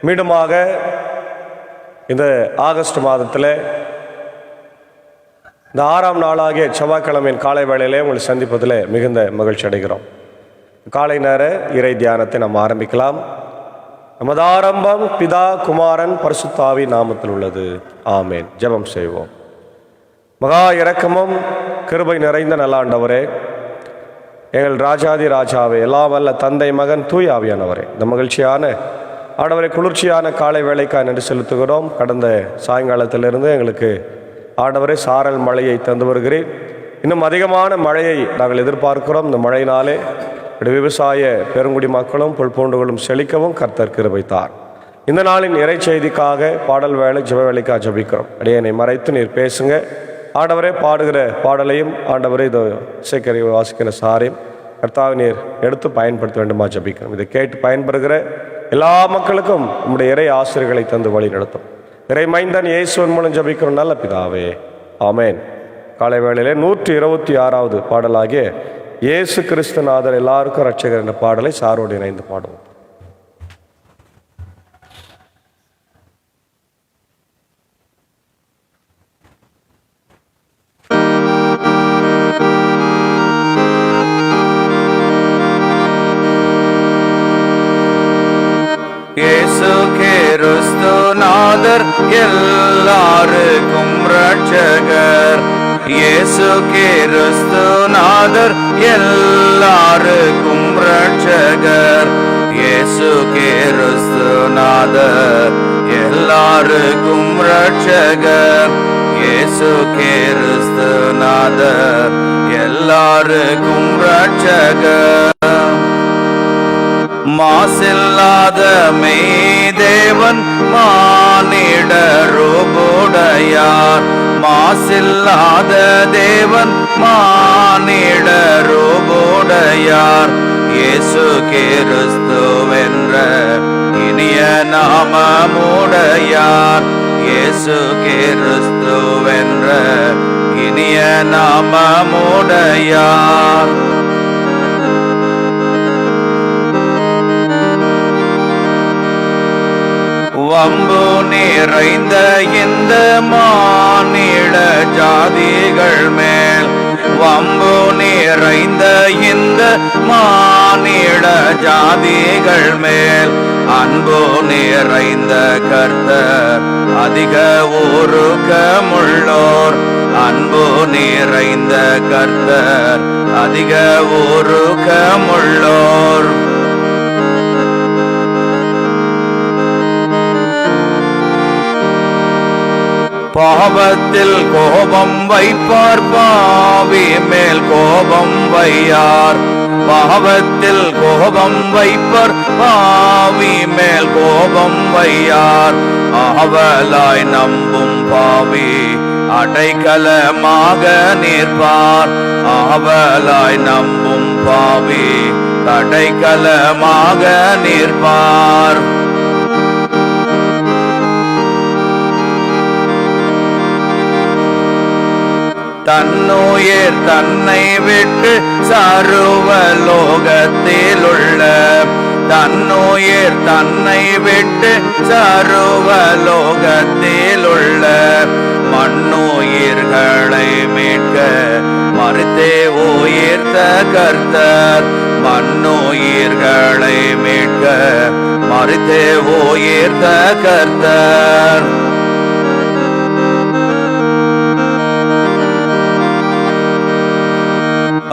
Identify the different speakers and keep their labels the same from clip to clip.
Speaker 1: மீண்டுமாக இந்த ஆகஸ்ட் மாதத்தில் இந்த 6ஆம் நாளாகிய செவ்வாய்க்கிழமையின் காலை வேளையிலே உங்களை சந்திப்பதில் மிகுந்த மகிழ்ச்சி அடைகிறோம். காலை நேர இறை தியானத்தை நாம் ஆரம்பிக்கலாம். நமது ஆரம்பம் பிதா குமாரன் பரிசுத்த ஆவி நாமத்தில் உள்ளது. ஆமேன். ஜெபம் செய்வோம். மகா இரக்கமும் கிருபை நிறைந்த நல்லாண்டவரே, எங்கள் ராஜாதி ராஜாவே, எல்லா வல்ல தந்தை மகன் தூய் ஆவியானவரே, இந்த மகிழ்ச்சியான ஆண்டவரை குளிர்ச்சியான காலை வேளைக்காக நன்றி செலுத்துகிறோம். கடந்த சாயங்காலத்திலிருந்து எங்களுக்கு ஆண்டவரை சாரல் மழையை தந்து வருகிறேன். இன்னும் அதிகமான மழையை நாங்கள் எதிர்பார்க்கிறோம். இந்த மழையினாலே விவசாய பெருங்குடி மக்களும் புல்பூண்டுகளும் செழிக்கவும் கர்த்தர் கிருபை தார். இந்த நாளின் இறை செய்திக்காக பாடல் வேலை ஜெப வேலைக்காக ஜபிக்கிறோம். அடியனை மறைத்து நீர் பேசுங்க. ஆண்டவரே, பாடுகிற பாடலையும் ஆண்டவரே இது இசைக்கரை வாசிக்கிற சாரையும் கர்த்தாவை நீர் எடுத்து பயன்படுத்த வேண்டுமா ஜபிக்கிறோம். இதை கேட்டு பயன்பெறுகிற எல்லா மக்களுக்கும் நம்முடைய இறை ஆசிரியர்களை தந்து வழி நடத்தும். இறை மைந்தன் இயேசுவின் மூலம் ஜபிக்கிறோம் நல்ல பிதாவே, ஆமேன். காலை வேளையிலே 126வது பாடலாகிய இயேசு கிறிஸ்துநாதர் எல்லாருக்கும் ரட்சகர் என்ற பாடலை சாரோடு இணைந்து பாடுவோம்.
Speaker 2: இயேசு கிறிஸ்துநாதர் எல்லாருக்கும் ரட்சகர். இயேசு கிறிஸ்துநாதர் எல்லாருக்கும் ரட்சகர். இயேசு கிறிஸ்துநாதர் எல்லாருக்கும் ரட்சகர். இயேசு கிறிஸ்துநாதர் எல்லாருக்கும் ரட்சகர். மாசில்லாத மெய் தேவன் மானிட ரூபுடையார். மாசில்லாத தேவன் மானிட ரூபுடையார். இயேசு கிறிஸ்துவென்ற இனிய நாமமுடையார். இயேசு கிறிஸ்துவென்ற இனிய நாமமுடையார். வம்பு நிறைந்த இந்த மானிட ஜாதிகள் மேல், வம்பு நிறைந்த இந்த மானிட ஜாதிகள் மேல் அன்பு நிறைந்த கர்த்தர் அதிக ஊருக்கமுள்ளோர். அன்பு நிறைந்த கர்த்தர் அதிக ஊருக்கமுள்ளோர். பாவத்தில் கோபம் வைப்பார், பாவி மேல் கோபம் வையார். பாவத்தில் கோபம் வைப்பார், பாவி மேல் கோபம் வையார். ஆவலாய் நம்பும் பாவி அடைக்கலமாக நிற்பார். ஆவலாய் நம்பும் பாவி அடைக்கலமாக நிற்பார். தன்னுயிர் தன்னை விட்டு சர்வலோகத்திலுள்ள, தன்னுயிர் தன்னை விட்டு சர்வலோகத்திலுள்ள மண்ணுயிர்களை மீட்க மறுத்தே உயிர்த்த கர்த்தர். மண்ணுயிர்களை மீட்க மறுத்தே உயிர்த்த கர்த்தர்.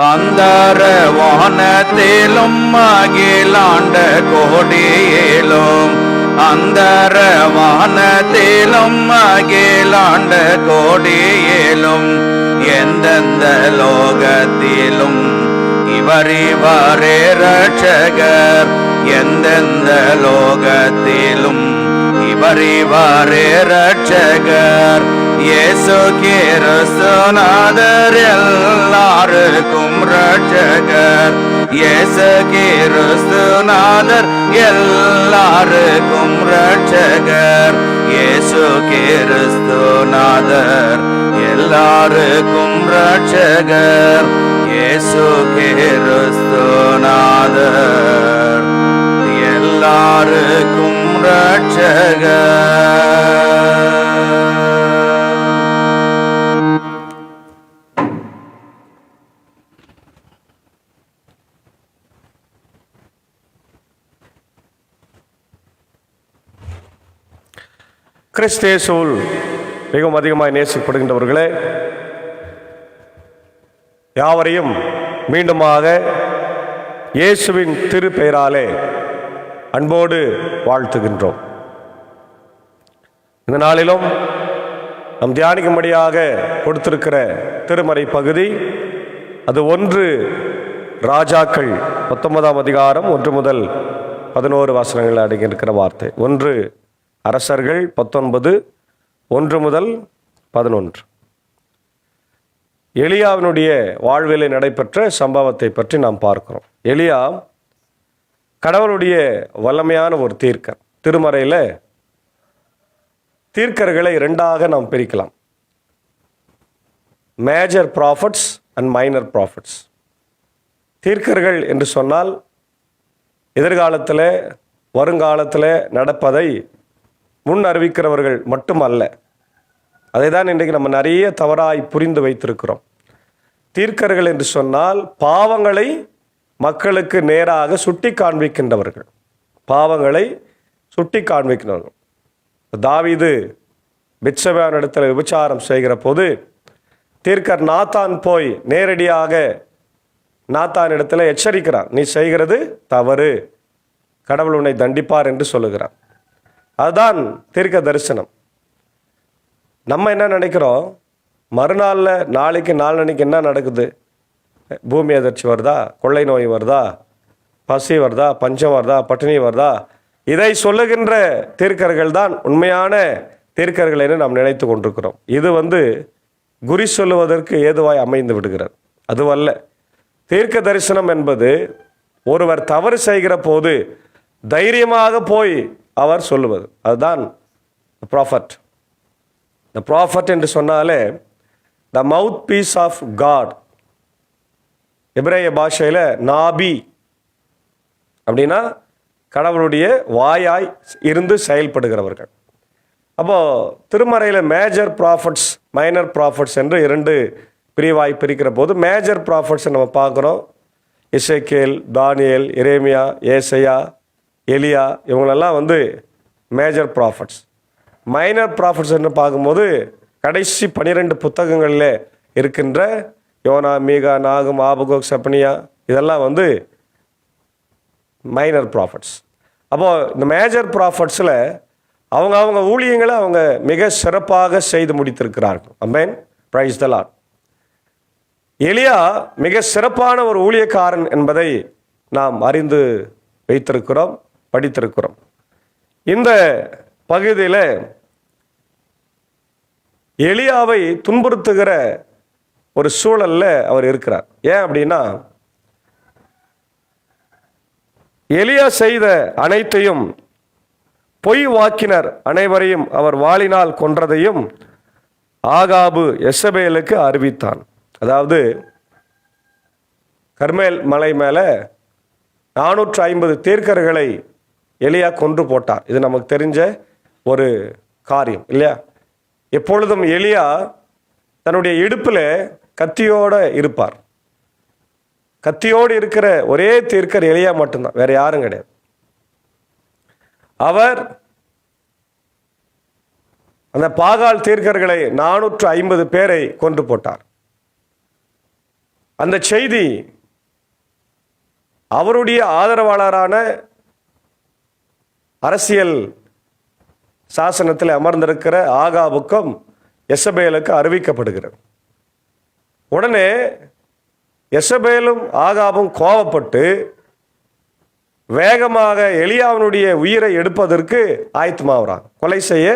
Speaker 2: அந்தர வானத்திலும் அகிலாண்ட கோடியிலும், அந்தர வானத்திலும் அகிலாண்ட கோடியிலும், எந்தெந்த லோகத்திலும் இவரே ரட்சகர். எந்தெந்த லோகத்திலும் இவரே ரட்சகர். இயேசு கிறிஸ்துநாதர் எல்லாருக்கும் ரட்சகர். இயேசு கிறிஸ்துநாதர் எல்லாருக்கும் ரட்சகர். இயேசு கிறிஸ்துநாதர் எல்லாருக்கும் ரட்சகர். இயேசு கிறிஸ்துநாதர் எல்லாருக்கும் ரட்சகர்.
Speaker 1: கிறிஸ்தேசுவுல் மிகவும் அதிகமாக நேசிக்கப்படுகின்றவர்களே, யாவரையும் மீண்டுமாக இயேசுவின் திரு பெயராலே அன்போடு வாழ்த்துகின்றோம். இந்த நாளிலும் நம் தியானிக்கும்படியாக கொடுத்திருக்கிற திருமறை பகுதி அது 1 ராஜாக்கள் 19ஆம் அதிகாரம் 1 முதல் 11 வசனங்கள் அடங்கியிருக்கிற வார்த்தை. 1 அரசர்கள் 19 1 முதல் 11. எலியாவினுடைய வாழ்விலே நடைபெற்ற சம்பவத்தை பற்றி நாம் பார்க்கிறோம். எலியா கடவுளுடைய வல்லமையான ஒரு தீர்க்கர். திருமறையில் தீர்க்கர்களை 2ஆக நாம் பிரிக்கலாம். Major prophets and minor prophets. தீர்க்கர்கள் என்று சொன்னால் எதிர்காலத்தில் வருங்காலத்தில் நடப்பதை முன் அறிவிக்கிறவர்கள் மட்டுமல்ல. அதை தான் இன்றைக்கு நம்ம நிறைய தவறாய் புரிந்து வைத்திருக்கிறோம். தீர்க்கர்கள் என்று சொன்னால் பாவங்களை மக்களுக்கு நேராக சுட்டி காண்பிக்கின்றவர்கள். பாவங்களை சுட்டி காண்பிக்கிறவர்கள். தாவீது பெத்செபாவினிடத்தில் விபச்சாரம் செய்கிற போது தீர்க்கர் நாத்தான் போய் நேரடியாக நாத்தானிடத்தில் எச்சரிக்கிறான், நீ செய்கிறது தவறு, கடவுள் உன்னை தண்டிப்பார் என்று சொல்லுகிறான். அதுதான் தீர்க்க தரிசனம். நம்ம என்ன நினைக்கிறோம், மறுநாளில் நாளைக்கு நாளன்னைக்கு என்ன நடக்குது, பூமி அதிர்ச்சி வருதா, கொள்ளை நோய் வருதா, பசி வருதா, பஞ்சம் வருதா, பட்டினி வருதா, இதை சொல்லுகின்ற தீர்க்கர்கள் தான் உண்மையான தீர்க்கர்கள் என்று நாம் நினைத்து கொண்டிருக்கிறோம். இது குறி சொல்லுவதற்கு ஏதுவாய் அமைந்து விடுகிறது. அதுவல்ல. தீர்க்க தரிசனம் என்பது ஒருவர் தவறு செய்கிற போது தைரியமாக போய் அவர் சொல்லுவது, அதுதான் ப்ராஃபட். த ப்ராஃபட் என்று சொன்னாலே த மவுத் பீஸ் ஆஃப் காட். எபிரேய பாஷையில் நாபி அப்படின்னா கடவுளுடைய வாயாய் இருந்து செயல்படுகிறவர்கள். அப்போது திருமறையில் மேஜர் ப்ராஃபட்ஸ் மைனர் ப்ராஃபட்ஸ் என்று 2 பிரிவாய் பிரிக்கிற போது மேஜர் ப்ராஃபட்ஸ் நம்ம பார்க்குறோம். எசேக்கியேல், தானியேல், எரேமியா, ஏசையா, எலியா, இவங்களெல்லாம் மேஜர் ப்ராஃபட்ஸ். மைனர் ப்ராஃபட்ஸ் என்று பார்க்கும்போது கடைசி 12 புத்தகங்களில் இருக்கின்ற யோனா, மீகா, நாகும், ஆபகுக், செப்பனியா, இதெல்லாம் மைனர் ப்ராஃபட்ஸ். அப்போது இந்த மேஜர் ப்ராஃபட்ஸில் அவங்க ஊழியங்களை அவங்க மிக சிறப்பாக செய்து முடித்திருக்கிறார்கள். ஆமென், பிரைஸ் தி லார்ட். எலியா மிக சிறப்பான ஒரு ஊழியக்காரன் என்பதை நாம் அறிந்து வைத்திருக்கிறோம், படித்திருக்கிறோம். இந்த பகுதியில் எலியாவை துன்புறுத்துகிற ஒரு சூழலில் அவர் இருக்கிறார். ஏன் அப்படின்னா, எலியா செய்த அனைத்தையும், பொய் வாக்கினர் அனைவரையும் அவர் வாளினால் கொன்றதையும் ஆகாபு எசபேலுக்கு அறிவித்தான். அதாவது கர்மேல் மலை மேலே 450 தீர்க்கர்களை எலியா கொன்று போட்டார். இது நமக்கு தெரிஞ்ச ஒரு காரியம் இல்லையா? எப்பொழுதும் எலியா தன்னுடைய இடுப்பில் கத்தியோடு இருப்பார். கத்தியோடு இருக்கிற ஒரே தீர்க்கர் எலியா மட்டும்தான், வேற யாரும் கிடையாது. அவர் அந்த பாகால் தீர்க்கர்களை 450 பேரை கொன்று போட்டார். அந்த செய்தி அவருடைய ஆதரவாளரான அரசியல் சாசனத்தில் அமர்ந்திருக்கிற ஆகாபுக்கும் எசபேலுக்கு அறிவிக்கப்படுகிறது. உடனே எசபேலும் ஆகாபும் கோபப்பட்டு வேகமாக எலியாவினுடைய உயிரை எடுப்பதற்கு ஆயத்தமாகறாங்க, கொலை செய்ய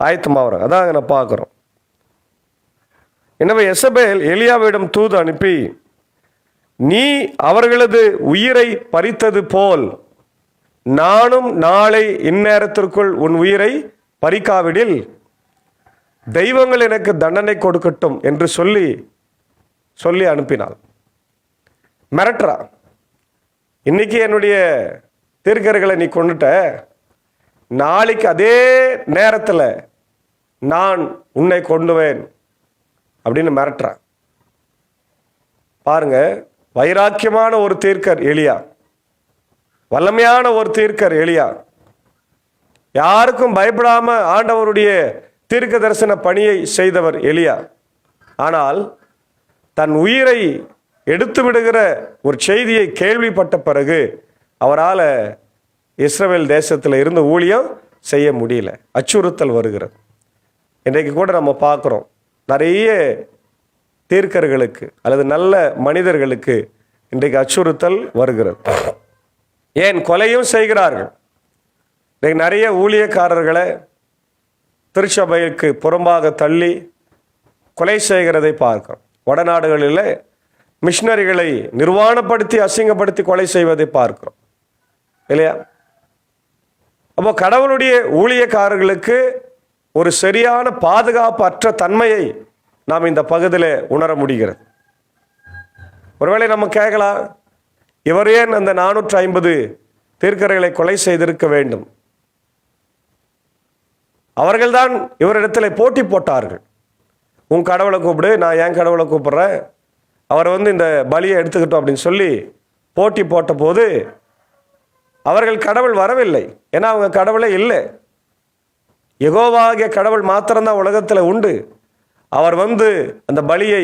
Speaker 1: ஆயத்தமாகறாங்க. அதான் நான் பார்க்குறோம். எனவே எசபேல் எலியாவிடம் தூது அனுப்பி, நீ அவர்களது உயிரை பறித்தது போல் நானும் நாளை இந்நேரத்திற்குள் உன் உயிரை பறிக்காவிடில் தெய்வங்கள் எனக்கு தண்டனை கொடுக்கட்டும் என்று சொல்லி அனுப்பினாள். மிரட்டுறா, இன்னைக்கு என்னுடைய தீர்க்கர்களை நீ கொண்டுட்ட, நாளைக்கு அதே நேரத்தில் நான் உன்னை கொண்டுவேன் அப்படின்னு மிரட்டுறான். பாருங்க, வைராக்கியமான ஒரு தீர்க்கர் எலியா, வல்லமையான ஒரு தீர்க்கர் எலியா, யாருக்கும் பயப்படாம ஆண்டவருடைய தீர்க்க தரிசன பணியை செய்தவர் எலியா. ஆனால் தன் உயிரை எடுத்து விடுகிற ஒரு செய்தியை கேள்விப்பட்ட பிறகு அவரால் இஸ்ரவேல் தேசத்தில் இருந்து ஊழியம் செய்ய முடியல. அச்சுறுத்தல் வருகிறது. இன்றைக்கு கூட நம்ம பார்க்குறோம், நிறைய தீர்க்கர்களுக்கு அல்லது நல்ல மனிதர்களுக்கு இன்றைக்கு அச்சுறுத்தல் வருகிறது. ஏன் கொலையும் செய்கிறார்கள். இன்றைக்கு நிறைய ஊழியக்காரர்களை திருச்சபைக்கு புறம்பாக தள்ளி கொலை செய்கிறதை பார்க்கிறோம். வடநாடுகளில் மிஷினரிகளை நிர்வாணப்படுத்தி அசிங்கப்படுத்தி கொலை செய்வதை பார்க்கிறோம் இல்லையா? அப்போ கடவுளுடைய ஊழியக்காரர்களுக்கு ஒரு சரியான பாதுகாப்பற்ற தன்மையை நாம் இந்த பகுதியில் உணர முடிகிறது. ஒருவேளை நம்ம கேட்கலாம், இவர் ஏன் அந்த 450 தீர்க்கர்களை கொலை செய்திருக்க வேண்டும்? அவர்கள்தான் இவரிடத்தில் போட்டி போட்டார்கள். உன் கடவுளை கூப்பிடு, நான் என் கடவுளை கூப்பிடுறேன், அவர் இந்த பலியை எடுத்துக்கிட்டோம் அப்படின்னு சொல்லி போட்டி போட்ட போது அவர்கள் கடவுள் வரவில்லை. ஏன்னா அவங்க கடவுளே இல்லை. யெகோவாகிய கடவுள் மாத்திரம்தான் உலகத்தில் உண்டு. அவர் அந்த பலியை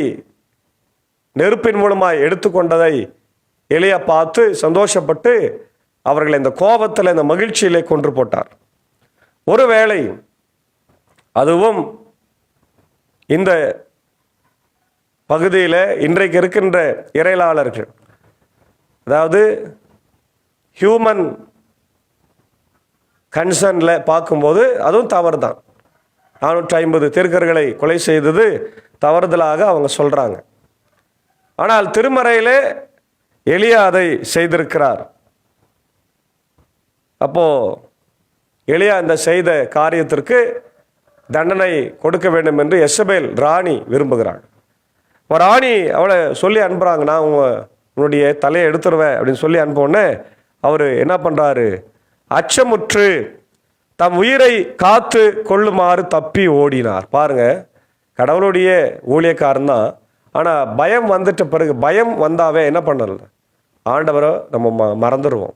Speaker 1: நெருப்பின் மூலமாய் எடுத்துக்கொண்டதை எலியா பார்த்து சந்தோஷப்பட்டு அவர்களை இந்த கோபத்தில் இந்த மகிழ்ச்சியிலே கொன்று போட்டார். ஒருவேளை அதுவும் இந்த பகுதியில் இன்றைக்கு இருக்கின்ற இறையாளர்கள், அதாவது ஹியூமன் கன்சர்னில் பார்க்கும்போது அதுவும் தவறு தான். 450 தீர்க்கர்களை கொலை செய்தது தவறுதலாக அவங்க சொல்கிறாங்க. ஆனால் திருமறையிலே எலியா அதை செய்திருக்கிறார். அப்போது எலியா இந்த செய்த காரியத்திற்கு தண்டனை கொடுக்க வேண்டும் என்று எசபேல் ராணி விரும்புகிறாள். ஒரு ராணி அவளை சொல்லி அனுப்புகிறாங்க, நான் உன்னுடைய தலையை எடுத்துருவேன் அப்படின்னு சொல்லி அனுப்போன்னே அவர் என்ன பண்ணுறாரு, அச்சமுற்று தம் உயிரை காத்து கொள்ளுமாறு தப்பி ஓடினார். பாருங்க, கடவுளுடைய ஊழியக்காரன் தான். ஆனால் பயம் வந்துட்ட பிறகு, பயம் வந்தாவே என்ன பண்ணல, ஆண்டவரை நம்ம மறந்துடுவோம்,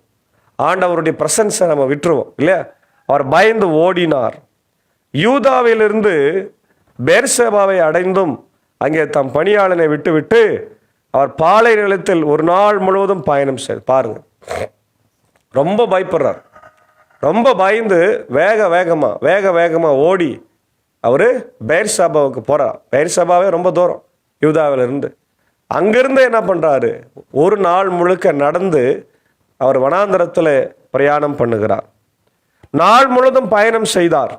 Speaker 1: ஆண்டவருடைய பிரசன்ஸை நம்ம விட்டுருவோம் இல்லையா? அவர் பயந்து ஓடினார். யூதாவிலிருந்து பேர்சேபாவை அடைந்தும் அங்கே தம் பணியாளனை விட்டுவிட்டு அவர் பாலை நிலத்தில் ஒரு நாள் முழுவதும் பயணம் செய்து. பாருங்க, ரொம்ப பயப்படுறார். ரொம்ப பயந்து வேக வேகமாக ஓடி அவர் பெயர்சபாவுக்கு போகிறார். பெயர்சபாவே ரொம்ப தூரம் யூதாவிலிருந்து. அங்கிருந்து என்ன பண்ணுறாரு, ஒரு நாள் முழுக்க நடந்து அவர் வனாந்தரத்தில் பிரயாணம் பண்ணுகிறார். நாள் முழுவதும் பயணம் செய்தார்.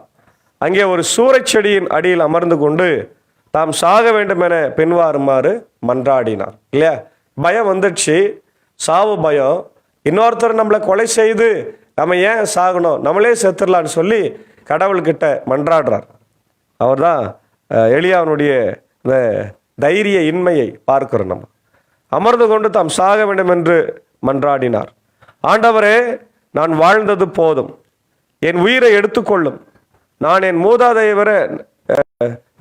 Speaker 1: அங்கே ஒரு சூறைச் செடியின் அடியில் அமர்ந்து கொண்டு தாம் சாக வேண்டும் என பின்வாருமாறு மன்றாடினார் இல்லையா? பயம் வந்துடுச்சு, சாவு பயம். இன்னொருத்தர் நம்மளை கொலை செய்து நம்ம ஏன் சாகணும், நம்மளே செத்துடலான்னு சொல்லி கடவுள்கிட்ட மன்றாடுறார். அவர் தான் எலியாவினுடைய இந்த தைரிய இன்மையை பார்க்கிறோம். நம்ம அமர்ந்து கொண்டு தாம் சாக வேண்டும் என்று மன்றாடினார். ஆண்டவரே, நான் வாழ்ந்தது போதும், என் உயிரை எடுத்துக்கொள்ளும், நான் என் மூதாதையரை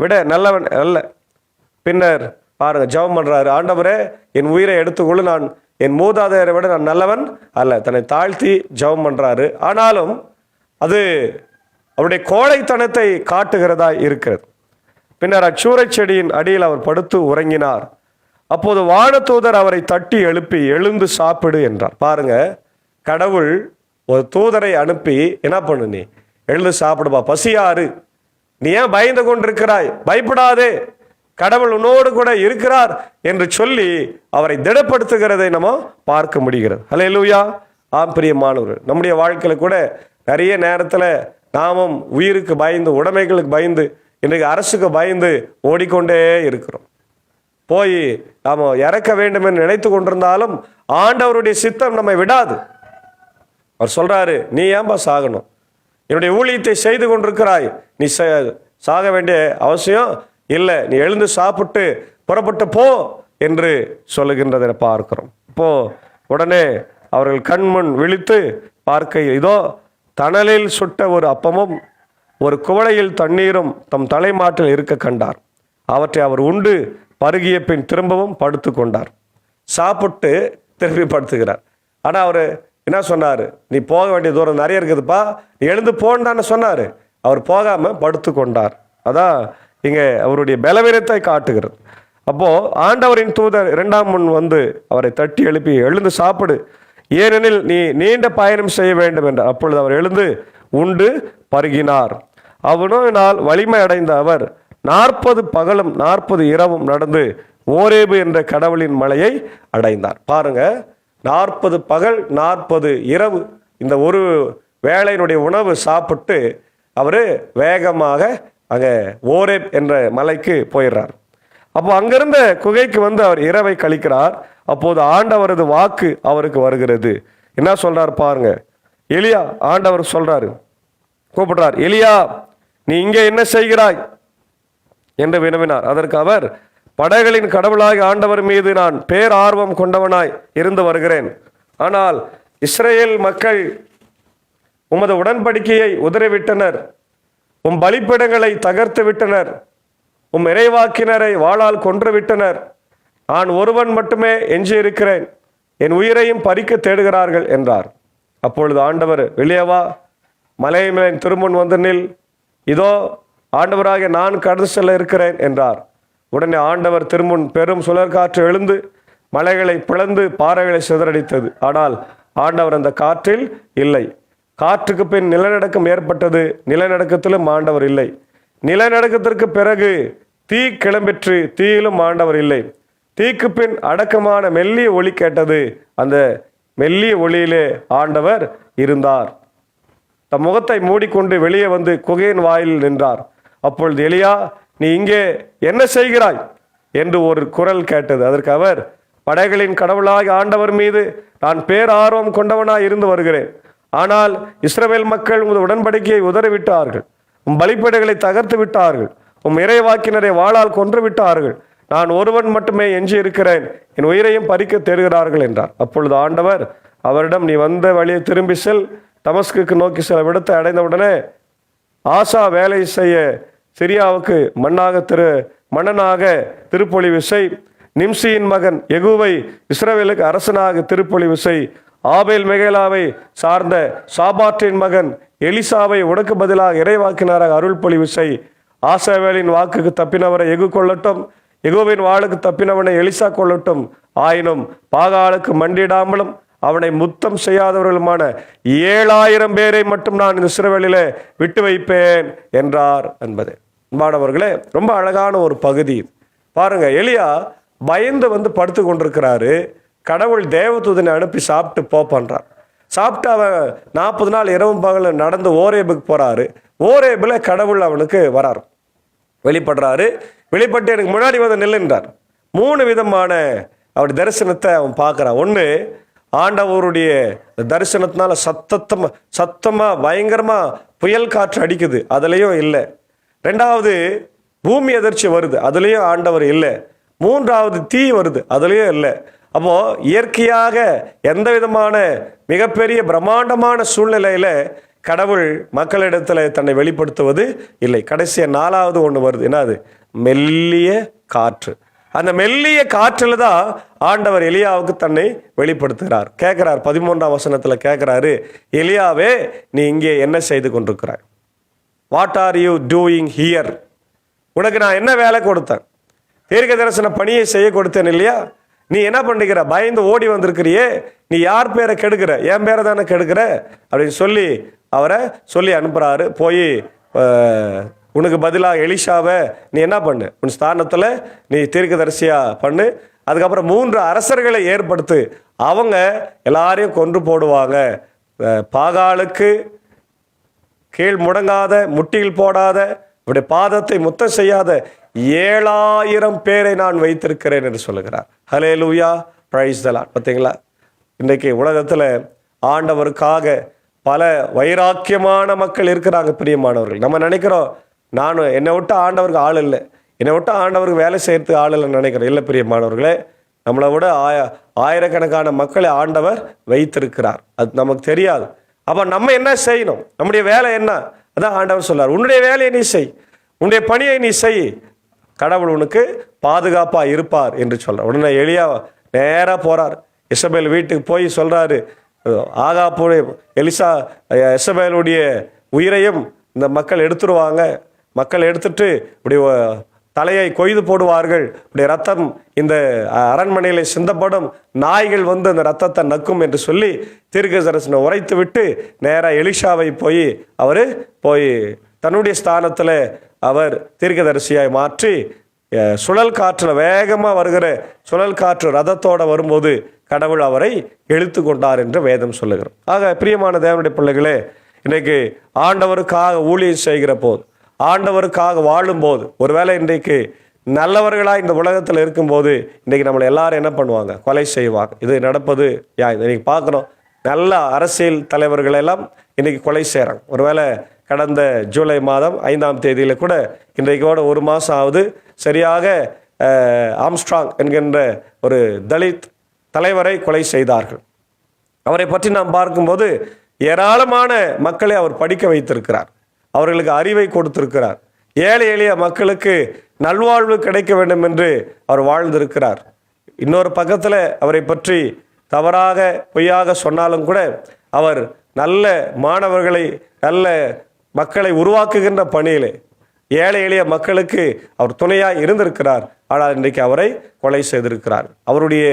Speaker 1: விட நல்லவன் அல்ல. பின்னர் பாருங்க, ஜெபம் பண்றாரு, ஆண்டவரே என் உயிரை எடுத்துக்கொள்ளும், நான் என் மூதாதையரை விட நான் நல்லவன் அல்ல. தன்னை தாழ்த்தி ஜெபம் பண்றாரு. ஆனாலும் அது அவருடைய கோழைத்தனத்தை காட்டுகிறதா இருக்கிறது. பின்னர் அச்சூரைச் செடியின் அடியில் அவர் படுத்து உறங்கினார். அப்போது வானதூதர் அவரை தட்டி எழுப்பி எழுந்து சாப்பிடு என்றார். பாருங்க, கடவுள் ஒரு தூதரை அனுப்பி என்ன பண்ணு, நீ எழுந்து சாப்பிடுப்பா, பசியாறு, நீ ஏன் பயந்து கொண்டிருக்கிறாய், பயப்படாதே, கடவுள் உன்னோடு கூட இருக்கிறார் என்று சொல்லி அவரை திடப்படுத்துகிறதை நம்ம பார்க்க முடிகிறது. அல்லேலூயா. ஆம் பிரியமானவர்கள், நம்முடைய வாழ்க்கையில் கூட நிறைய நேரத்தில் நாமும் உயிருக்கு பயந்து, உடைமைகளுக்கு பயந்து, இன்றைக்கு அரசுக்கு பயந்து ஓடிக்கொண்டே இருக்கிறோம். போய் நாம் இறக்க வேண்டும் என்று நினைத்து கொண்டிருந்தாலும் ஆண்டவருடைய சித்தம் நம்மை விடாது. அவர் சொல்றாரு, நீ ஏன்பா சாகணும், என்னுடைய ஊழியத்தை செய்து கொண்டிருக்கிறாய், நீ சாக வேண்டிய அவசியம் இல்லை, நீ எழுந்து சாப்பிட்டு புறப்பட்டு போ என்று சொல்லுகின்றதை பார்க்கிறோம். இப்போ உடனே அவர்கள் கண்முன் விழித்து பார்க்கையில் இதோ தணலில் சுட்ட ஒரு அப்பமும் ஒரு குவளையில் தண்ணீரும் தம் தலைமாட்டில் இருக்க கண்டார். அவற்றை அவர் உண்டு பருகிய பின் திரும்பவும் படுத்து கொண்டார். சாப்பிட்டு திரும்பி படுத்துக்கிறார். ஆனால் அவர் என்ன சொன்னார்? நீ போக வேண்டிய தூரம் நிறைய இருக்குதுப்பா, நீ எழுந்து போன்னு தானே சொன்னார். அவர் போகாமல் படுத்து கொண்டார். அதான் இங்கே அவருடைய பலவீனத்தை காட்டுகிறது. அப்போது ஆண்டவரின் தூதர் 2ஆம் முன் வந்து அவரை தட்டி எழுப்பி, எழுந்து சாப்பிடு, ஏனெனில் நீ நீண்ட பயணம் செய்ய வேண்டும் என்றார். அப்பொழுது அவர் எழுந்து உண்டு பருகினார். அவ்வுணவினால் வலிமை அடைந்த அவர் 40 பகலும் 40 இரவும் நடந்து ஓரேபு என்ற கடவுளின் மலையை அடைந்தார். பாருங்க, 40 பகல் 40 இரவு இந்த ஒரு வேளையினுடைய உணவு சாப்பிட்டு அவர் வேகமாக அங்கே ஓரேப் என்ற மலைக்கு போயிடுறார். அப்போ அங்கிருந்த குகைக்கு வந்து அவர் இரவை கழிக்கிறார். அப்போது ஆண்டவரது வாக்கு அவருக்கு வருகிறது. என்ன சொல்றார் பாருங்க. எலியா, ஆண்டவர் சொல்றாரு, கூப்பிடுறார், எலியா நீ இங்கே என்ன செய்கிறாய் என்று வினவினார். அதற்கு அவர், படைகளின் கடவுளாய் ஆண்டவர் மீது நான் பேரார்வம் கொண்டவனாய் இருந்து வருகிறேன். ஆனால் இஸ்ரேல் மக்கள் உமது உடன்படிக்கையை உதறிவிட்டனர், உம் பலிப்பீடங்களை தகர்த்து விட்டனர், உம் இறைவாக்கினரை வாளால் கொன்று விட்டனர். நான் ஒருவன் மட்டுமே எஞ்சியிருக்கிறேன், என் உயிரையும் பறிக்க தேடுகிறார்கள் என்றார். அப்பொழுது ஆண்டவர், வெளியே வா, மலையின் திருமுன் வந்து நில், இதோ ஆண்டவராக நான் கடந்து செல்ல இருக்கிறேன் என்றார். உடனே ஆண்டவர் திருமுன் பெரும் சுழற்காற்று எழுந்து மலைகளை பிளந்து பாறைகளை சிதறடித்தது. ஆனால் ஆண்டவர் அந்த காற்றில் இல்லை. காற்றுக்கு பின் நிலநடுக்கம் ஏற்பட்டது. நிலநடுக்கத்திலும் ஆண்டவர் இல்லை. நிலநடுக்கத்திற்கு பிறகு தீ கிளம்பிற்று. தீயிலும் ஆண்டவர் இல்லை. தீக்கு பின் அடக்கமான மெல்லிய ஒளி கேட்டது. அந்த மெல்லிய ஒளியிலே ஆண்டவர் இருந்தார். தம் முகத்தை மூடிக்கொண்டு வெளியே வந்து குகையின் வாயில் நின்றார். அப்பொழுது எலியா, நீ இங்கே என்ன செய்கிறாய் என்று ஒரு குரல் கேட்டது. அதற்கு அவர், படைகளின் கடவுளாய் ஆண்டவர் மீது நான் பேரார்வம் கொண்டவனாய் இருந்து வருகிறேன். ஆனால் இஸ்ரவேல் மக்கள் உமது உடன்படிக்கையை உதறிவிட்டார்கள், உம் பலிப்பீடங்களை தகர்த்து விட்டார்கள், உம் இறைவாக்கினரை வாளால் கொன்று விட்டார்கள். நான் ஒருவன் மட்டுமே எஞ்சி இருக்கிறேன், என் உயிரையும் பறிக்க தேடுகிறார்கள் என்றார். அப்பொழுது ஆண்டவர் அவரிடம், நீ வந்த வழியை திரும்பி செல், தமஸ்குக்கு நோக்கி சில விடத்தை அடைந்தவுடனே ஆசா வேலை செய்ய சிரியாவுக்கு மன்னனாக திருப்பொழிவு செய். நிம்சியின் மகன் யெகூவை இஸ்ரவேலுக்கு அரசனாக திருப்பொழிவு செய். ஆபேல் மெகேலாவை சார்ந்த சாபாற்றின் மகன் எலிசாவை உனக்கு பதிலாக இறைவாக்கினராக அருள் பொழிவு செய். ஆசாவேலின் வாக்குக்கு தப்பினவரை யெகூ கொள்ளட்டும், யெகூவின் வாளுக்கு தப்பினவனை எலிசா கொள்ளட்டும். ஆயினும் பாகாலுக்கு மண்டிடாமலும் அவனை முத்தம் செய்யாதவர்களுமான 7000 பேரை மட்டும் நான் இந்த இஸ்ரவேலிலே விட்டு வைப்பேன் என்றார் என்பது. மாணவர்களே, ரொம்ப அழகான ஒரு பகுதி பாருங்க. எலியா பயந்து வந்து படுத்து கொண்டிருக்கிறாரு. கடவுள் தேவதூதனை அனுப்பி சாப்பிட்டு பண்றார். சாப்பிட்டு அவன் 40 நாள் இரவும் பகல் நடந்து ஓரேபுக்கு போறாரு. ஓரேபுல கடவுள் அவனுக்கு வரார், வெளிப்படுறாரு. வெளிப்பட்டு எனக்கு முன்னாடி வந்து நில்லுன்றார். 3 விதமான அவருடைய தரிசனத்தை அவன் பார்க்குறான். ஒன்று, ஆண்டவருடைய தரிசனத்தினால சத்தமா பயங்கரமா புயல் காற்று அடிக்குது, அதுலேயும் இல்லை. 2வது, பூமி அதிர்ச்சி வருது, அதுலேயும் ஆண்டவர் இல்லை. 3வது, தீ வருது, அதுலேயும் இல்லை. அப்போ இயற்கையாக எந்த விதமான மிகப்பெரிய பிரம்மாண்டமான சூழ்நிலையில கடவுள் மக்களிடத்துல தன்னை வெளிப்படுத்துவது இல்லை. கடைசியா 4வது ஒன்று வருது. என்னது? மெல்லிய காற்று. அந்த மெல்லிய காற்றில் தான் ஆண்டவர் எலியாவுக்கு தன்னை வெளிப்படுத்துகிறார். கேட்கிறார், 13ஆம் வசனத்துல கேட்கிறாரு, எலியாவே நீ இங்கே என்ன செய்து கொண்டிருக்கிறாய்? What are you doing here? உனக்கு நான் என்ன வேலை கொடுத்தேன்? தீர்க்க தரிசன பணியை செய்ய கொடுத்தேன் இல்லையா? நீ என்ன பண்ணிக்கிற? பயந்து ஓடி வந்திருக்கிறியே, நீ யார் பேரை கெடுக்கிற? என் பேரை தானே கெடுக்கிற அப்படின்னு சொல்லி அவரை சொல்லி அனுப்புறாரு. போய் உனக்கு பதிலாக எலிஷாவை நீ என்ன பண்ணு, உன் ஸ்தானத்தில் நீ தீர்க்கதரிசியா பண்ணு. அதுக்கப்புறம் 3 அரசர்களை ஏற்படுத்து, அவங்க எல்லாரையும் கொன்று போடுவாங்க. பாகாலுக்கு கீழ் முடங்காத, முட்டியில் போடாத, அவருடைய பாதத்தை முத்தம் செய்யாத 7000 பேரை நான் வைத்திருக்கிறேன் என்று சொல்லுகிறார். ஹல்லேலூயா, பிரைஸ் தி லார்ட். பார்த்தீங்களா, இன்றைக்கு உலகத்தில் ஆண்டவருக்காக பல வைராக்கியமான மக்கள் இருக்கிறாங்க. பிரியமானவர்கள், நம்ம நினைக்கிறோம், நான் என்னை விட்டு ஆண்டவருக்கு ஆள் இல்லை, என்னை விட்டு ஆண்டவருக்கு வேலை செய்யறதுக்கு ஆள் இல்லைன்னு நினைக்கிறேன். இல்லை பிரியமானவர்களே, நம்மளை விட ஆயிரக்கணக்கான மக்களை ஆண்டவர் வைத்திருக்கிறார். அது நமக்கு தெரியாது. அப்போ நம்ம என்ன செய்யணும், நம்முடைய வேலை என்ன? அதான் ஆண்டவர் சொல்றார், உன்னுடைய வேலையை நீ செய், உன்னுடைய பணியை நீ செய், கடவுள் உனக்கு பாதுகாப்பாக இருப்பார் என்று சொல்கிறார். உடனே எலியா நேராக போகிறார், எசபேல் வீட்டுக்கு போய் சொல்கிறாரு, ஆகாப்புடைய எசபேலுடைய உயிரையும் இந்த மக்கள் எடுத்துருவாங்க, மக்கள் எடுத்துட்டு இப்படி தலையை கொய்து போடுவார்கள், இப்படி ரத்தம் இந்த அரண்மனையில் சிந்தப்படும், நாய்கள் வந்து அந்த ரத்தத்தை நக்கும் என்று சொல்லி தீர்க்கதரிசனை உரைத்து விட்டு நேராக எலிஷாவை போய் தன்னுடைய ஸ்தானத்தில் அவர் தீர்க்கதரிசியாய் மாற்றி சுழல் காற்றில் வேகமாக வருகிற சுழல் காற்று ரதத்தோடு வரும்போது கடவுள் அவரை இழுத்து கொண்டார் என்று வேதம் சொல்லுகிறோம். ஆக பிரியமான தேவனுடைய பிள்ளைகளே, இன்றைக்கு ஆண்டவருக்காக ஊழியம் செய்கிற போது, ஆண்டவருக்காக வாழும்போது, ஒருவேளை இன்றைக்கு நல்லவர்களாக இந்த உலகத்தில் இருக்கும்போது இன்றைக்கி நம்மளை எல்லாரும் என்ன பண்ணுவாங்க, கொலை செய்வாங்க. இது நடப்பது இன்றைக்கி பார்க்குறோம். நல்ல அரசியல் தலைவர்கள் எல்லாம் இன்றைக்கி கொலை செய்கிறாங்க. ஒருவேளை கடந்த ஜூலை மாதம் 5ஆம் தேதியில் கூட, இன்றைக்கோட 1 மாதம் ஆகுது, சரியாக ஆம்ஸ்ட்ராங் என்கின்ற ஒரு தலித் தலைவரை கொலை செய்தார்கள். அவரை பற்றி நாம் பார்க்கும்போது ஏராளமான மக்களை அவர் படிக்க வைத்திருக்கிறார், அவர்களுக்கு அறிவை கொடுத்திருக்கிறார், ஏழை எளிய மக்களுக்கு நல்வாழ்வு கிடைக்க வேண்டும் என்று அவர் வாழ்ந்திருக்கிறார். இன்னொரு பக்கத்தில் அவரை பற்றி தவறாக பொய்யாக சொன்னாலும் கூட அவர் நல்ல மாணவர்களை, நல்ல மக்களை உருவாக்குகின்ற பணியிலே ஏழை எளிய மக்களுக்கு அவர் துணையாக இருந்திருக்கிறார். ஆனால் இன்றைக்கு அவரை கொலை செய்திருக்கிறார். அவருடைய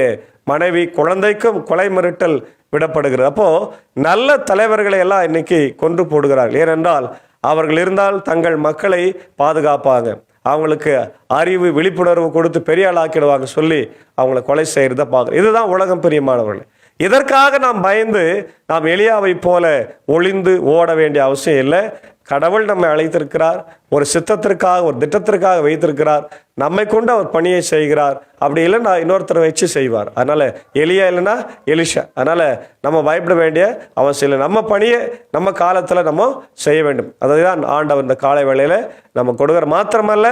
Speaker 1: மனைவி குழந்தைக்கும் கொலை மிரட்டல் விடப்படுகிறது. அப்போது நல்ல தலைவர்களை எல்லாம் இன்னைக்கு கொன்று போடுகிறார்கள். ஏனென்றால் அவர்கள் இருந்தால் தங்கள் மக்களை பாதுகாப்பாங்க, அவங்களுக்கு அறிவு விழிப்புணர்வு கொடுத்து பெரிய ஆளாக்கிடுவாங்க சொல்லி அவங்கள கொலை செய்கிறத பார்க்குறோம். இதுதான் உலகம் பிரியமானவர்கள். இதற்காக நாம் பயந்து நாம் எலியாவை போல ஒளிந்து ஓட வேண்டிய அவசியம் இல்லை. கடவுள் நம்மை அழைத்திருக்கிறார், ஒரு சித்தத்திற்காக, ஒரு திட்டத்திற்காக வைத்திருக்கிறார். நம்மை கொண்டு அவர் பணியை செய்கிறார். அப்படி இல்லைன்னா இன்னொருத்தரை வச்சு செய்வார். அதனால எலியா இல்லைன்னா எலிஷா. அதனால நம்ம பயப்பட வேண்டிய அவசியம் இல்லை. நம்ம பணியை நம்ம காலத்தில் நம்ம செய்ய வேண்டும். அதுதான் ஆண்டவர் இந்த காலை வேளையில் நம்ம கொடுக்குற. மாத்திரமல்ல,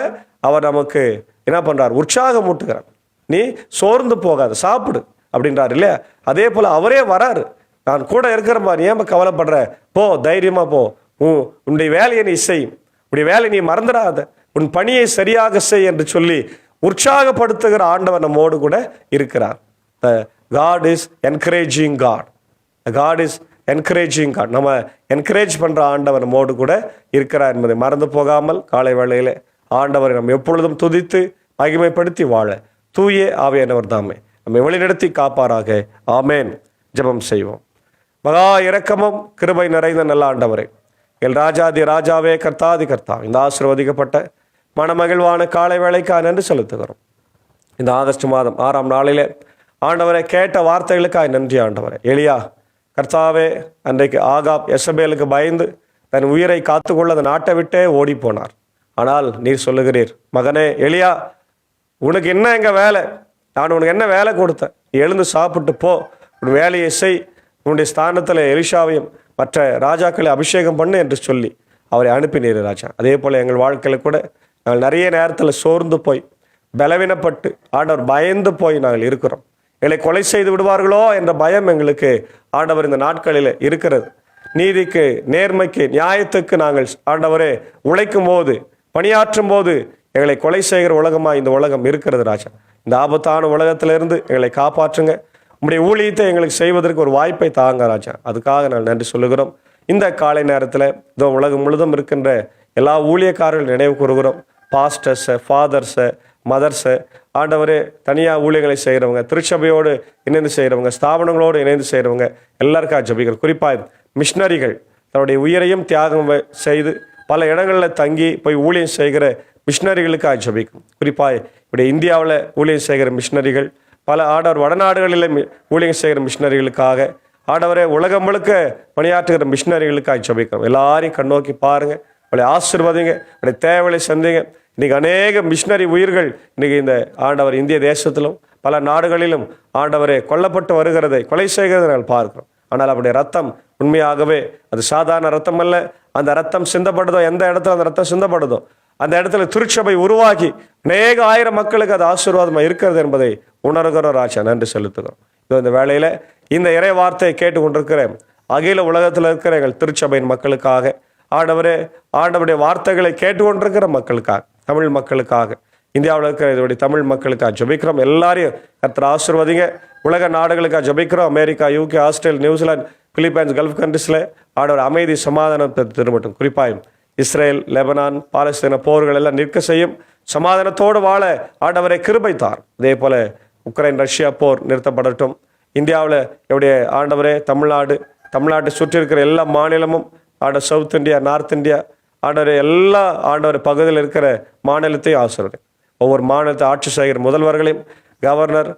Speaker 1: அவர் நமக்கு என்ன பண்ணுறார், உற்சாகம் ஊட்டுகிறார். நீ சோர்ந்து போகாது, சாப்பிடு அப்படின்றார் இல்லையா? அதே போல் அவரே வராரு, நான் கூட இருக்கிற மாதிரி, ஏன் கவலைப்படுற, போ, தைரியமாக போ, உன்னுடைய வேலையை நீ செய், உன்னுடைய வேலையை நீ மறந்துடாத, உன் பணியை சரியாக செய் என்று சொல்லி உற்சாகப்படுத்துகிற ஆண்டவர் நம்மோடு கூட இருக்கிறார். God is encouraging God. God is encouraging God. நம்ம என்கரேஜ் பண்ணுற ஆண்டவர் நம்மோடு கூட இருக்கிறார் என்பதை மறந்து போகாமல் காலை வேளையில் ஆண்டவரை நம்ம எப்பொழுதும் துதித்து மகிமைப்படுத்தி வாழ தூய ஆவியானவர் தாமே நம்மை வழிநடத்தி காப்பாராக. ஆமேன். ஜெபம் செய்வோம். மகா இரக்கமும் கிருபை நிறைந்த நல்ல ஆண்டவரே, எல் ராஜாதி ராஜாவே, கர்த்தாதி கர்த்தா, இந்த ஆசீர்வதிக்கப்பட்ட மனமகிழ்வான காலை வேளைக்காக நன்றி செலுத்துகிறோம். இந்த ஆகஸ்ட் மாதம் 6ஆம் நாளிலே ஆண்டவரை கேட்ட வார்த்தைகளுக்காக நன்றி ஆண்டவரே. எலியா கர்த்தாவே, அன்றைக்கு ஆகாப் எசபேலுக்கு பயந்து தன் உயிரை காத்துக்கொள்ள அந்த நாட்டை விட்டே ஓடி போனார். ஆனால் நீர் சொல்லுகிறீர், மகனே எலியா, உனக்கு என்ன எங்க வேலை, நான் உனக்கு என்ன வேலை கொடுத்தேன், எழுந்து சாப்பிட்டு போ, உன் வேலையை செய், உன்னுடைய ஸ்தானத்தில் எலிஷாவையும் மற்ற ராஜாக்களை அபிஷேகம் பண்ணு என்று சொல்லி அவரை அனுப்பினீர் ராஜா. அதே போல் எங்கள் வாழ்க்கையில் கூட நாங்கள் நிறைய நேரத்தில் சோர்ந்து போய் பலவீனப்பட்டு ஆண்டவர் பயந்து போய் நாங்கள் இருக்கிறோம். எங்களை கொலை செய்து விடுவார்களோ என்ற பயம் எங்களுக்கு ஆண்டவர் இந்த நாட்களில் இருக்கிறது. நீதிக்கு, நேர்மைக்கு, நியாயத்துக்கு நாங்கள் ஆண்டவரே உழைக்கும் போது, பணியாற்றும் போது எங்களை கொலை செய்கிற உலகமாக இந்த உலகம் இருக்கிறது ராஜா. இந்த ஆபத்தான உலகத்திலிருந்து எங்களை காப்பாற்றுங்க. உங்களுடைய ஊழியத்தை எங்களுக்கு செய்வதற்கு ஒரு வாய்ப்பை தாங்க ராஜா. அதுக்காக நான் நன்றி சொல்லுகிறோம். இந்த காலை நேரத்தில் இதோ உலகம் முழுதும் இருக்கின்ற எல்லா ஊழியக்காரர்கள் நினைவு கூறுகிறோம். பாஸ்டர்ஸை, ஃபாதர்ஸை, மதர்ஸை, ஆண்டவரே தனியாக ஊழியர்களை செய்கிறவங்க, திருச்சபையோடு இணைந்து செய்கிறவங்க, ஸ்தாபனங்களோடு இணைந்து செய்கிறவங்க எல்லாருக்காக ஜெபிக்கிறோம். குறிப்பாக மிஷினரிகள் தன்னுடைய உயிரையும் தியாகம் செய்து பல இடங்களில் தங்கி போய் ஊழியம் செய்கிற மிஷினரிகளுக்காக ஜெபிக்கும். குறிப்பாக இப்படி இந்தியாவில் ஊழியம் செய்கிற மிஷினரிகள், பல ஆண்டவர் வடநாடுகளில் ஊழியம் செய்கிற மிஷினரிகளுக்காக, ஆண்டவரே உலகம் முழுக்க பணியாற்றுகிற மிஷினரிகளுக்காக ஜெபிக்கிறோம். எல்லாரையும் கண்ணோக்கி பாருங்க, அவளை ஆசீர்வதிங்க, அவளுடைய தேவையை சந்திங்க. இன்றைக்கி அநேக மிஷினரி உயிர்கள் இன்றைக்கி இந்த ஆண்டவர் இந்திய தேசத்திலும் பல நாடுகளிலும் ஆண்டவரே கொல்லப்பட்டு வருகிறதை, கொலை செய்கிறதை நாங்கள் பார்க்கிறோம். ஆனால் அவருடைய ரத்தம் உண்மையாகவே அது சாதாரண ரத்தம் அல்ல. அந்த ரத்தம் சிந்தப்படுதோ, எந்த இடத்துல அந்த ரத்தம் சிந்தப்படுதோ அந்த இடத்துல திருச்சபை உருவாகி அநேக ஆயிரம் மக்களுக்கு அது ஆசீர்வாதமாக இருக்கிறது என்பதை உணர்கிறோம் ராஜா. நன்றி செலுத்துகிறோம். இந்த வேளையில் இந்த இறை வார்த்தையை கேட்டுக்கொண்டிருக்கிற அகில உலகத்தில் இருக்கிற எங்கள் திருச்சபையின் மக்களுக்காக, ஆண்டவரே, ஆண்டவருடைய வார்த்தைகளை கேட்டுக்கொண்டிருக்கிற மக்களுக்காக, தமிழ் மக்களுக்காக, இந்தியாவில் இருக்கிற இதோடைய தமிழ் மக்களுக்காக ஜெபிக்கிறோம். எல்லாரையும் கர்த்தர் ஆசீர்வதிங்க. உலக நாடுகளுக்காக ஜெபிக்கிறோம். America, UK, Australia, New Zealand, Philippines, Gulf கண்ட்ரீஸில் ஆண்டவர் அமைதி சமாதானத்தை திரும்பட்டும். குறிப்பாயும் இஸ்ரேல், லெபனான், பாலஸ்தீன போர்கள் எல்லாம் நிற்க செய்யும். சமாதானத்தோடு வாழ ஆண்டவரை கிருபை தார். அதே போல உக்ரைன் ரஷ்யா போர் நிறுத்தப்படட்டும். இந்தியாவில் என்னுடைய ஆண்டவரே, தமிழ்நாட்டை சுற்றி இருக்கிற எல்லா மாநிலமும், சவுத் இந்தியா, நார்த் இந்தியா, ஆண்டவரே, எல்லா ஆண்டவர் பகுதியில் இருக்கிற மாநிலத்தையும் ஆசீர்வதிங்க. ஒவ்வொரு மாநிலத்தை ஆட்சி செய்கிற முதல்வர்களையும், கவர்னர்,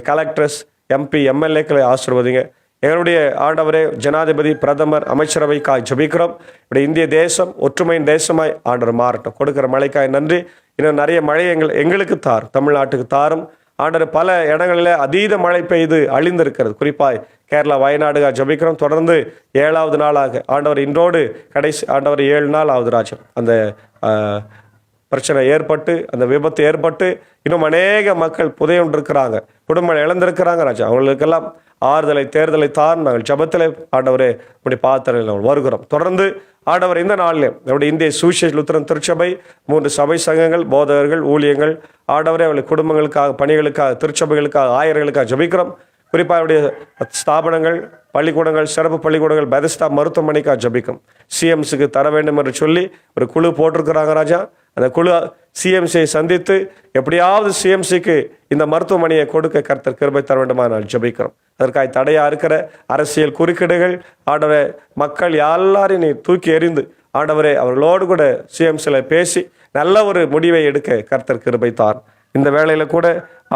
Speaker 1: கலெக்டர்ஸ், MP, MLAக்களை ஆசீர்வதிங்க. எங்களுடைய ஆண்டவரே, ஜனாதிபதி, பிரதமர், அமைச்சரவைக்காய் ஜெபிக்கிறோம். இப்படி இந்திய தேசம் ஒற்றுமையின் தேசமாய் ஆண்டவர் மாறட்டும். கொடுக்கிற மழைக்காய் நன்றி. இன்னும் நிறைய மழை எங்களுக்கு தார், தமிழ்நாட்டுக்கு தாரும். ஆண்டவர் பல இடங்களில் அதீத மழை பெய்து அழிந்திருக்கிறது. குறிப்பாய் கேரளா, வயநாடுகாக ஜெபிக்கிறோம். தொடர்ந்து 7வது நாளாக ஆண்டவர் இன்றோடு கடைசி ஆண்டவர் 7 நாள் ஆகுது ராஜ்யம். அந்த பிரச்சனை ஏற்பட்டு, அந்த விபத்து ஏற்பட்டு இன்னும் அநேக மக்கள் புதையுண்டிருக்கிறாங்க, குடும்பங்கள் இழந்திருக்கிறாங்க ராஜா. அவங்களுக்கெல்லாம் ஆறுதலை, தேர்தலை தார். நாங்கள் ஜபத்திலே ஆண்டவரே இப்படி பாத்திரையில் நாங்கள் வருகிறோம். தொடர்ந்து ஆண்டவர் இந்த நாளிலே நம்முடைய இந்திய சுவிசேஷ லுத்தரன் திருச்சபை, 3 சபை சங்கங்கள், போதகர்கள், ஊழியங்கள், ஆண்டவரே அவருடைய குடும்பங்களுக்காக, பணிகளுக்காக, திருச்சபைகளுக்காக, ஆயர்களுக்காக ஜபிக்கிறோம். குறிப்பாக அவருடைய ஸ்தாபனங்கள், பள்ளிக்கூடங்கள், சிறப்பு பள்ளிக்கூடங்கள், பெதஸ்தா மருத்துவமனைக்காக ஜபிக்கும். CMCக்கு தர வேண்டும் என்று சொல்லி ஒரு குழு போட்டிருக்கிறாங்க ராஜா. அந்த குழு CMCயை சந்தித்து எப்படியாவது CMCக்கு இந்த மருத்துவமனையை கொடுக்க கர்த்தர் கிருபை தர வேண்டுமா நான் ஜபிக்கிறோம். அதற்காக தடையா இருக்கிற அரசியல் குறுக்கீடுகள், ஆண்டவரே, மக்கள் எல்லாரையும் நீ தூக்கி எறிந்து ஆண்டவரே அவர்களோடு கூட CMCயில் பேசி நல்ல ஒரு முடிவை எடுக்க கர்த்தர் கிருபை தார். இந்த வேளையில கூட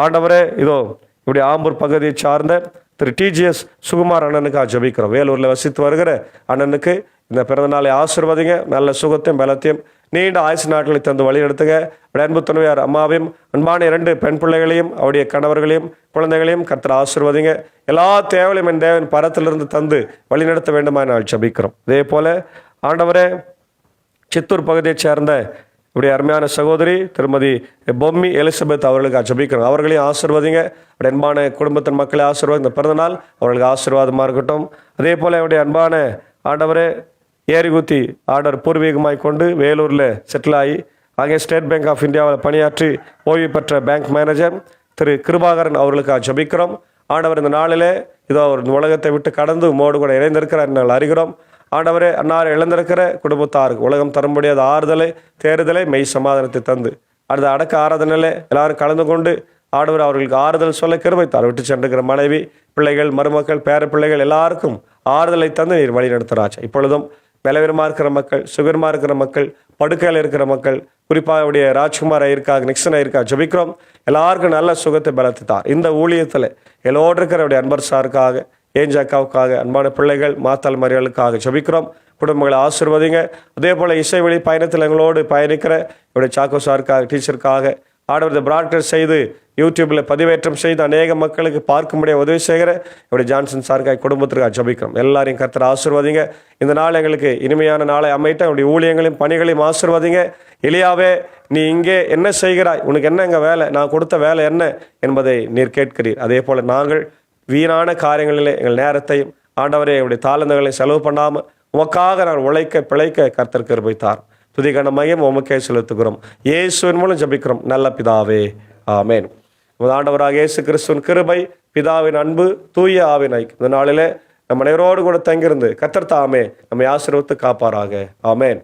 Speaker 1: ஆண்டவரே, இதோ இப்படி ஆம்பூர் பகுதியை சார்ந்த திரு TGS சுகுமார் அண்ணனுக்காக ஜபிக்கிறோம். வேலூரில் வசித்து வருகிற அண்ணனுக்கு இந்த பிறந்த நாளை ஆசீர்வதிங்க. நல்ல சுகத்தையும் பலத்தையும் நீண்ட ஆயுசு நாட்களை தந்து வழி எடுத்துங்க. அன்பு துணைவியார் அம்மாவையும், அன்பான 2 பெண் பிள்ளைகளையும், அவருடைய கணவர்களையும், குழந்தைகளையும் கர்த்தர் ஆசீர்வதிங்க. எல்லா தேவையும் என் தேவன் பரத்திலிருந்து தந்து வழி நடத்த வேண்டுமா நாள் ஜபிக்கிறோம். இதே போல ஆண்டவரே, சித்தூர் பகுதியைச் சேர்ந்த இப்படி அருமையான சகோதரி திருமதி பொம்மி எலிசபெத் அவர்களுக்கு ஜபிக்கிறோம். அவர்களையும் ஆசீர்வதிங்க. அவருடைய அன்பான குடும்பத்தின் மக்களை ஆசீர்வாதம். இந்த பிறந்தநாள் அவர்களுக்கு ஆசீர்வாதமாக இருக்கட்டும். அதே போல அவருடைய அன்பான ஆண்டவரே, ஏரிகுத்தி ஆண்டவர் பூர்வீகமாய் கொண்டு வேலூரில் செட்டில் ஆகி அங்கே ஸ்டேட் பேங்க் ஆஃப் இந்தியாவில் பணியாற்றி ஓய்வு பெற்ற பேங்க் மேனேஜர் திரு கிருபாகரன் அவர்களுக்காக ஜபிக்கிறோம். ஆண்டவர் இந்த நாளிலே இதோ அவர் உலகத்தை விட்டு கடந்து உம்மோடு கூட இணைந்திருக்கிறார் நாங்கள் அறிகிறோம். ஆண்டவரே, அன்னார் இழந்திருக்கிற குடும்பத்தாருக்கு உலகம் தர முடியாத ஆறுதலை, தேறுதலை, மெய் சமாதானத்தை தந்து அடுத்த அடக்க ஆராதனையிலே எல்லாரும் கலந்து கொண்டு ஆண்டவர் அவர்களுக்கு ஆறுதல் சொல்ல கிருபைத்தார். விட்டு சென்றிருக்கிற மனைவி, பிள்ளைகள், மருமக்கள், பேர பிள்ளைகள் எல்லாருக்கும் ஆறுதலை தந்து நீர் வழி நடத்துகிறாச்சு. இப்பொழுதும் பலவீனமாக இருக்கிற மக்கள், சுகர்மா இருக்கிற மக்கள், படுக்கையில் இருக்கிற மக்கள், குறிப்பாக அவருடைய ராஜ்குமார் ஐயருக்காக, நிக்சன் ஐயருக்காக ஜபிக்கிறோம். எல்லாருக்கும் நல்ல சுகத்தை பலத்தை தார். இந்த ஊழியத்தில் எல்லோடு இருக்கிற அவருடைய அன்பர் சாருக்காக, ஏஞ்சாக்காவுக்காக, அன்பான பிள்ளைகள், மாத்தாள் மரியாளுக்காக ஜபிக்கிறோம். குடும்பங்களை ஆசீர்வதிங்க. அதே போல் இசை வழி பயணத்தில் எங்களோடு பயணிக்கிற இவருடைய சாக்கோ சாருக்காக, டீச்சருக்காக ஆண்டவர் பிராட்காஸ்ட் செய்து யூடியூப்பில் பதிவேற்றம் செய்து அநேக மக்களுக்கு பார்க்கும்படியாக உதவி செய்கிற இவருடைய ஜான்சன் சாருக்காக குடும்பத்திற்காக ஜபிக்கிறோம். எல்லாரையும் கர்த்தர் ஆசீர்வதிங்க. இந்த நாள் எங்களுக்கு இனிமையான நாளை அமைட்ட அவருடைய ஊழியங்களையும் பணிகளையும் ஆசீர்வதிங்க. எலியாவே, நீ இங்கே என்ன செய்கிறாய்? உனக்கு என்ன எங்கள் வேலை? நான் கொடுத்த வேலை என்ன என்பதை நீர் கேட்கிறீர். அதே போல் நாங்கள் வீணான காரியங்களிலே எங்கள் நேரத்தையும் ஆண்டவரே அவருடைய தாளந்துகளை செலவு பண்ணாமல் உமக்காக நான் உழைக்க பிழைக்க கர்த்தர் கிருபை தார். துதிகன மையம் உமக்கே செலுத்துகிறோம். இயேசுவின் மூலம் ஜபிக்கிறோம் நல்ல பிதாவே, ஆமேன். ஆண்டவராக இயேசு கிறிஸ்துவின் கிருபை, பிதாவின் அன்பு, தூய ஆவின் ஐக்கியம் இந்த நாளிலே நம்ம அனைவரோடு கூட தங்கியிருந்து கர்த்தர் தாமே நம்மை ஆசீர்வதித்து காப்பாராக. ஆமேன்.